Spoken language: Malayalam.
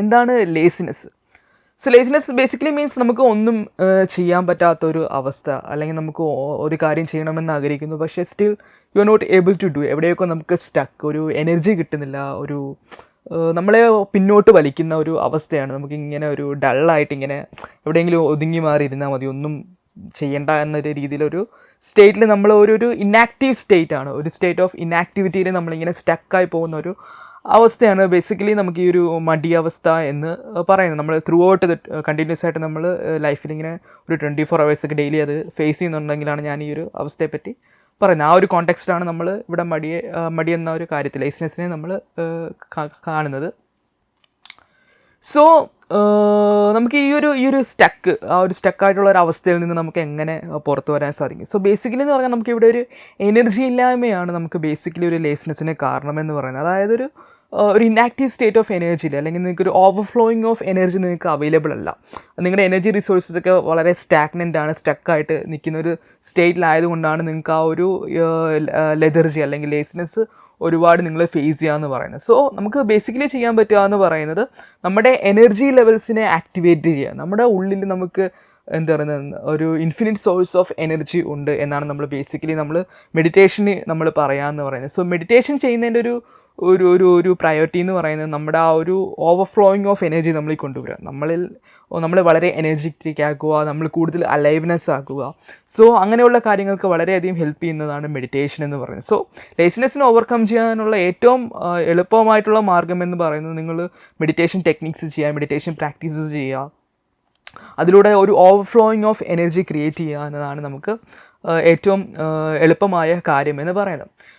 എന്താണ് laziness? So laziness basically means നമുക്ക് ഒന്നും ചെയ്യാൻ പറ്റാത്തൊരു അവസ്ഥ, അല്ലെങ്കിൽ നമുക്ക് ഒരു കാര്യം ചെയ്യണമെന്ന് ആഗ്രഹിക്കുന്നു, പക്ഷേ still you are not able to do. എവിടെയൊക്കെ നമുക്ക് സ്റ്റക്ക്, ഒരു എനർജി കിട്ടുന്നില്ല, ഒരു നമ്മളെ പിന്നോട്ട് വലിക്കുന്ന ഒരു അവസ്ഥയാണ്. നമുക്കിങ്ങനെ ഒരു ഡള്ളായിട്ട് ഇങ്ങനെ എവിടെയെങ്കിലും ഒതുങ്ങി മാറി ഇരുന്നാൽ മതി, ഒന്നും ചെയ്യണ്ട എന്നൊരു രീതിയിലൊരു സ്റ്റേറ്റിൽ നമ്മൾ ഒരു ഇന്നാക്റ്റീവ് സ്റ്റേറ്റ് ആണ്, ഒരു സ്റ്റേറ്റ് ഓഫ് ഇന്നാക്ടിവിറ്റിയിൽ നമ്മളിങ്ങനെ സ്റ്റക്കായി പോകുന്ന ഒരു അവസ്ഥയാണ് ബേസിക്കലി നമുക്ക് ഈ ഒരു മടിയവസ്ഥ എന്ന് പറയുന്നത്. നമ്മൾ ത്രൂ ഔട്ട് കണ്ടിന്യൂസ് ആയിട്ട് നമ്മൾ ലൈഫിൽ ഇങ്ങനെ ഒരു 24 hours ഒക്കെ ഡെയിലി അത് ഫേസ് ചെയ്യുന്നുണ്ടെങ്കിലാണ് ഞാൻ ഈ ഒരു അവസ്ഥയെപ്പറ്റി പറയുന്നത്. ആ ഒരു കോണ്ടെക്സ്റ്റാണ് നമ്മൾ ഇവിടെ മടി എന്ന ഒരു കാര്യത്തിൽ ലേസിനെസ്സിനെ നമ്മൾ കാണുന്നത്. സോ നമുക്ക് ഈ ഒരു സ്റ്റക്ക്, ആ ഒരു സ്റ്റക്കായിട്ടുള്ള ഒരു അവസ്ഥയിൽ നിന്ന് നമുക്ക് എങ്ങനെ പുറത്തു വരാൻ സാധിക്കും? സോ ബേസിക്കലി എന്ന് പറഞ്ഞാൽ നമുക്കിവിടെ ഒരു എനർജി ഇല്ലായ്മയാണ് നമുക്ക് ബേസിക്കലി ഒരു ലേസിനെസ്സിന് കാരണമെന്ന് പറയുന്നത്. അതായത് ഒരു ഇന്നാക്റ്റീവ് സ്റ്റേറ്റ് ഓഫ് എനർജിയിൽ, അല്ലെങ്കിൽ നിങ്ങൾക്കൊരു ഓവർഫ്ലോയിങ് ഓഫ് എനർജി നിങ്ങൾക്ക് അവൈലബിൾ അല്ല. നിങ്ങളുടെ എനർജി റിസോഴ്സസ് ഒക്കെ വളരെ സ്റ്റാഗ്നൻ്റ് ആണ്, സ്റ്റക്കായിട്ട് നിൽക്കുന്ന ഒരു സ്റ്റേറ്റിലായതുകൊണ്ടാണ് നിങ്ങൾക്ക് ആ ഒരു ലെതർജി അല്ലെങ്കിൽ ലേസിനെസ് ഒരുപാട് നിങ്ങൾ ഫേസ് ചെയ്യാമെന്ന് പറയുന്നത്. സോ നമുക്ക് ബേസിക്കലി ചെയ്യാൻ പറ്റുക എന്ന് പറയുന്നത് നമ്മുടെ എനർജി ലെവൽസിനെ ആക്ടിവേറ്റ് ചെയ്യുക. നമ്മുടെ ഉള്ളിൽ നമുക്ക് എന്താ പറയുന്നത്, ഒരു ഇൻഫിനിറ്റ് സോഴ്സ് ഓഫ് എനർജി ഉണ്ട് എന്നാണ് നമ്മൾ ബേസിക്കലി മെഡിറ്റേഷന് നമ്മൾ പറയാമെന്ന് പറയുന്നത്. സോ മെഡിറ്റേഷൻ ചെയ്യുന്നതിൻ്റെ ഒരു പ്രയോറിറ്റി എന്ന് പറയുന്നത് നമ്മുടെ ആ ഒരു ഓവർഫ്ലോയിങ് ഓഫ് എനർജി നമ്മളിൽ കൊണ്ടുവരിക, നമ്മൾ വളരെ എനർജറ്റിക് ആക്കുക, നമ്മൾ കൂടുതൽ അലൈവ്നെസ് ആക്കുക. സോ അങ്ങനെയുള്ള കാര്യങ്ങൾക്ക് വളരെയധികം ഹെൽപ്പ് ചെയ്യുന്നതാണ് മെഡിറ്റേഷൻ എന്ന് പറയുന്നത്. സോ ലേസിനെസ്സിനെ ഓവർകം ചെയ്യാനുള്ള ഏറ്റവും എളുപ്പമായിട്ടുള്ള മാർഗ്ഗം എന്ന് പറയുന്നത് നിങ്ങൾ മെഡിറ്റേഷൻ ടെക്നിക്സ് ചെയ്യുക, മെഡിറ്റേഷൻ പ്രാക്ടീസസ് ചെയ്യുക, അതിലൂടെ ഒരു ഓവർഫ്ലോയിങ് ഓഫ് എനർജി ക്രിയേറ്റ് ചെയ്യുക എന്നതാണ് നമുക്ക് ഏറ്റവും എളുപ്പമായ കാര്യം എന്ന് പറയുന്നത്.